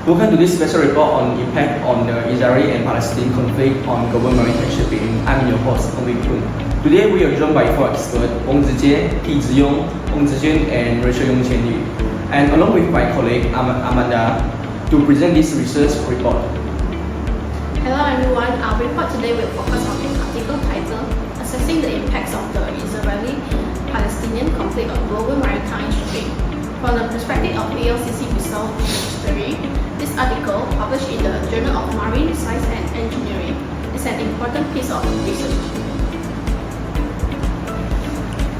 Welcome to this special report on the impact on the Israeli and Palestinian conflict on global maritime shipping. I'm your host, Ong Kun. Today we are joined by four experts, Ong Zijie, P. Ziyong, Ong Zijun, and Rachel Yong Chen Yu, and along with my colleague Amanda, to present this research report. Hello everyone, our report today will focus on an article titled Assessing the Impacts of the Israeli-Palestinian Conflict on Global Maritime Shipping. From the perspective of VLCC research history, this article, published in the Journal of Marine Science and Engineering, is an important piece of research.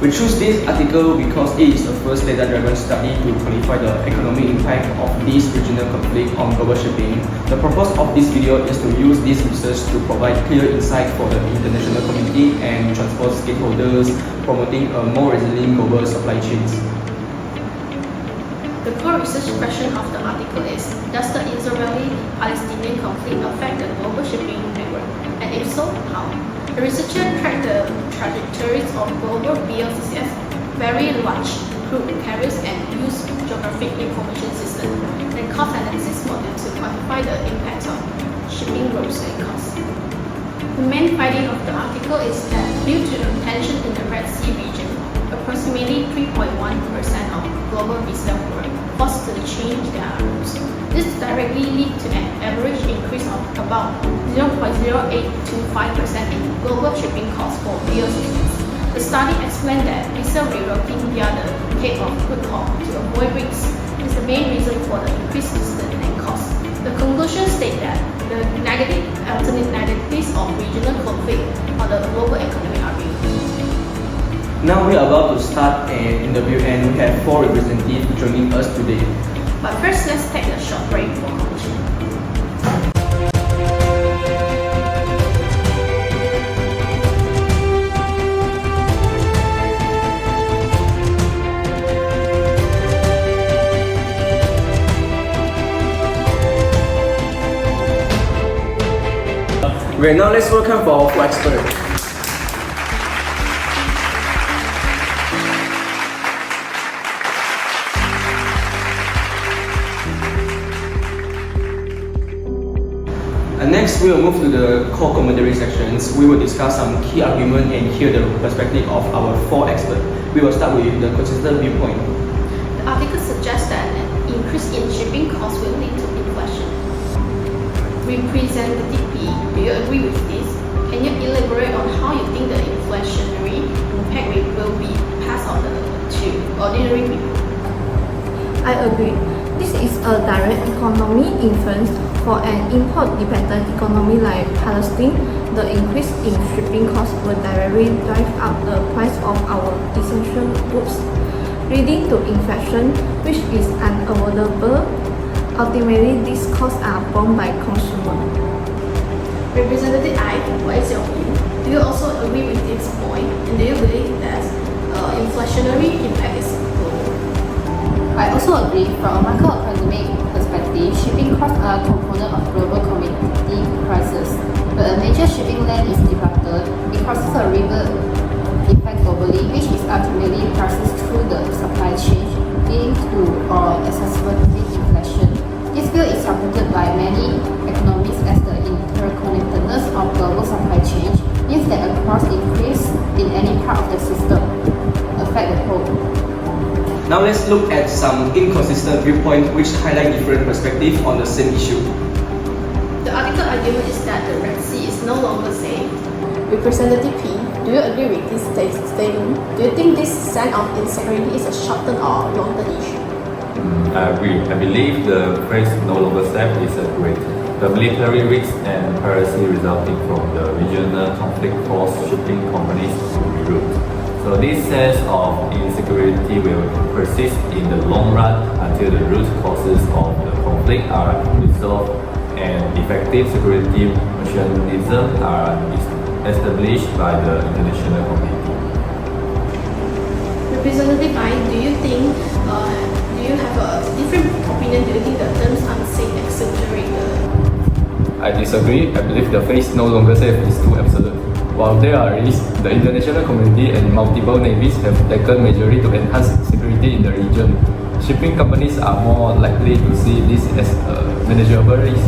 We choose this article because it is the first data-driven study to quantify the economic impact of this regional conflict on global shipping. The purpose of this video is to use this research to provide clear insight for the international community and transport stakeholders, promoting a more resilient global supply chains. The core research question of the article is, does the Israeli-Palestinian conflict affect the global shipping network? And if so, how? The researcher tracked the trajectories of global VLCCs, very large crude carriers, and used geographic information system and cost analysis model to quantify the impacts of shipping routes and costs. The main finding of the article is that due to the tension in the Red Sea region, approximately 3.1% of global vessels were forced to change their routes. This directly leads to an average increase of about 0.0825% in global shipping costs for VLCCs. The study explained that vessel rerouting via the Cape of Good Hope to avoid risks is the main reason for the increased distance and cost. The conclusion states that the alternate negatives of regional conflict on the global economy are real. Now we are about to start an interview and we have four representatives joining us today. But first, let's take a short break for competition. Right now, let's welcome for our four experts. Next, we will move to the core commentary sections. We will discuss some key arguments and hear the perspective of our four experts. We will start with the consistent viewpoint. The article suggests that an increase in shipping costs will lead to inflation. Representative P, do you agree with this? Can you elaborate on how you think the inflationary impact will be passed on to ordinary people? I agree. This is a direct economic influence for an import-dependent economy like Palestine. The increase in shipping costs will directly drive up the price of our essential goods, leading to inflation, which is unavoidable. Ultimately, these costs are borne by consumers. Representative I, what is your view? Do you also agree with this point? And do you believe that inflationary impact is global? I also agree. From a macroeconomic perspective, shipping costs are a component of global commodity prices. When a major shipping lane is disrupted, it causes a ripple effect globally, which is ultimately passes through the supply chain, leading to exacerbated inflation. This view is supported by many economists as the interconnectedness of global supply chain means that a cost increase in any part of the system affect the whole. Now let's look at some inconsistent viewpoints which highlight different perspectives on the same issue. The article argument is that the Red Sea is no longer safe. Representative P, do you agree with this statement? Do you think this sense of insecurity is a short-term or long-term issue? I agree. I believe the phrase "no longer safe" is accurate. The military risks and piracy resulting from the regional conflict force shipping companies to reroute. So this sense of insecurity will persist in the long run until the root causes of the conflict are resolved and effective security mechanisms are established by the international community. Representative I, do you have a different opinion? Do you think the terms unsafe exaggerate? I disagree. I believe the phrase "no longer safe" is too absolute. While there are risks, the international community and multiple navies have taken measures to enhance security in the region. shipping companies are more likely to see this as a manageable risk,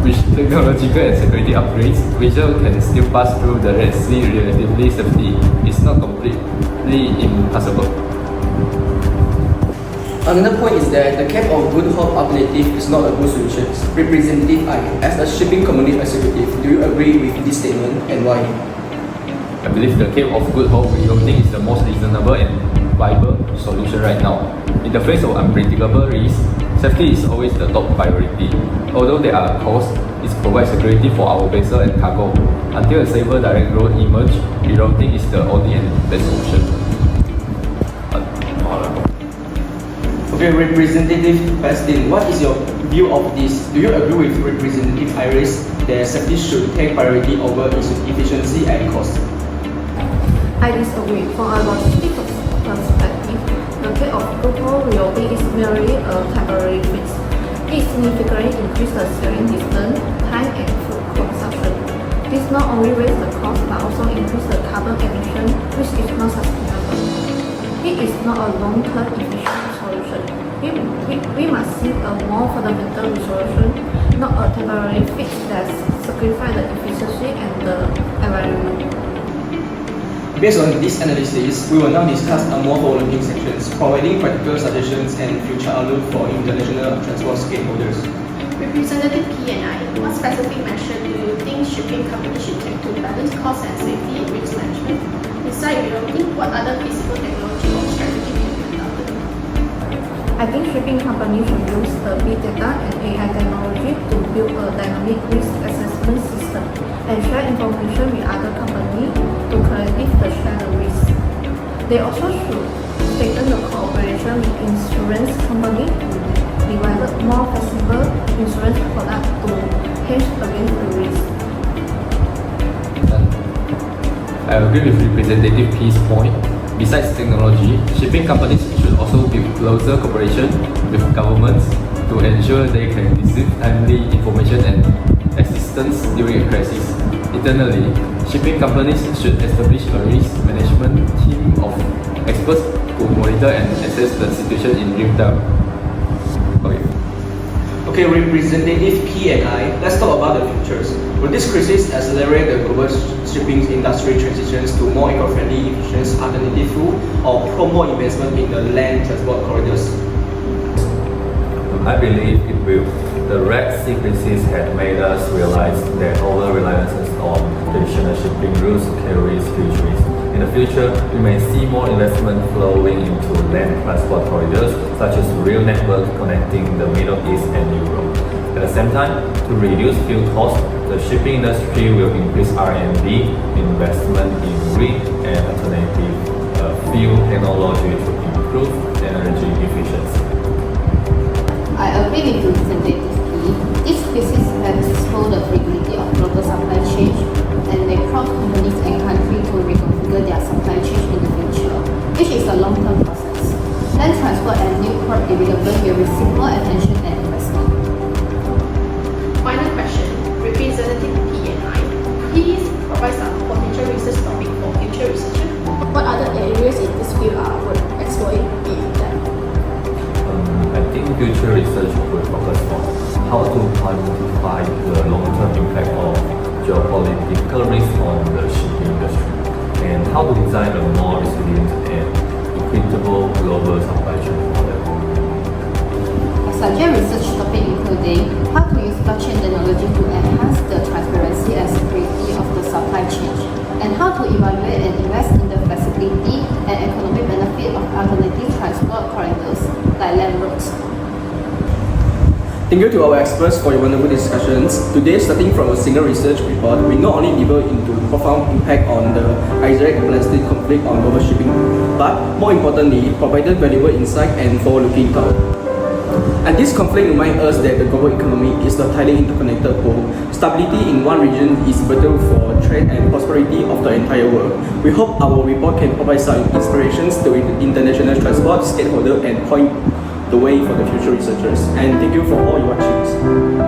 which technological and security upgrades, which can still pass through the Red Sea relatively safely, is not completely impossible. Another point is that the Cape of Good Hope alternative is not a good solution. Representative I, as a shipping company executive, do you agree with this statement and why? I believe the Cape of Good Hope rerouting is the most reasonable and viable solution right now. In the face of unpredictable risks, safety is always the top priority. Although there are costs, it provides security for our vessel and cargo. Until a safer direct route emerges, rerouting is the only and best option. Okay, Representative Bastin, what is your view of this? Do you agree with Representative Iris that safety should take priority over efficiency and cost? I disagree. From a logistical perspective, the Cape of Good Hope rerouting is merely a temporary fix. It significantly increases the sailing distance, time, and fuel consumption. This not only raises the cost but also increases the carbon emission, which is not sustainable. It is not a long-term efficient solution. We must seek a more fundamental solution, not a temporary fix that sacrifices the efficiency and the environment. Based on this analysis, we will now discuss a more forward-looking sections, providing practical suggestions and future outlook for international transport stakeholders. Representative P and I, what specific measures do you think shipping companies should take to balance cost and safety and risk management? Besides rerouting, what other feasible technology or strategy can be adopted? I think shipping companies should use the big data and AI technology to build a dynamic risk assessment system and share information with other companies to collectively share the risk. They also should strengthen the cooperation with insurance companies to develop more flexible insurance products to hedge against the risk. I agree with Representative P's point. Besides technology, shipping companies should also build closer cooperation with governments to ensure they can receive timely information and assistance during a crisis. Internally, shipping companies should establish a risk management team of experts to monitor and assess the situation in real time. Okay, Representative P and I, let's talk about the futures. Will this crisis accelerate the global shipping industry transitions to more eco-friendly, efficient alternative fuel or promote investment in the land transport corridors? I believe it will. The Red Sea crisis had made us realize that over-reliance on traditional shipping routes carries huge risks. In the future, we may see more investment flowing into land transport corridors, such as rail networks connecting the Middle East and Europe. At the same time, to reduce fuel costs, the shipping industry will increase R&D investment in green and alternative fuel technology to improve energy efficiency. I agree with Representative P. This crisis has exposed the fragility of global supply chain and may prompt companies and countries to reconfigure their supply chain in the future, which is a long-term process. Land transport and new port development will receive more attention and investment. Final question, Representative P and I, please provide some potential research topic for future research. What other areas in this field are worth exploring in depth? I think future research will focus on how to quantify the long-term impact of geopolitical risk on the shipping industry and how to design a more resilient and equitable global supply chain model. I suggest research topic including how to use blockchain technology to enhance the transparency and security of the supply chain, and how to evaluate and invest in the flexibility and economic benefit of alternative transport corridors like land routes. Thank you to our experts for your wonderful discussions. Today, starting from a single research report, we not only delve into profound impact on the Israel-Palestine conflict on global shipping, but more importantly, provided valuable insight and forward-looking thought. And this conflict reminds us that the global economy is a tightly interconnected whole. Stability in one region is vital for trade and prosperity of the entire world. We hope our report can provide some inspirations to international transport stakeholders and point the way for the future researchers. And thank you for all your watching.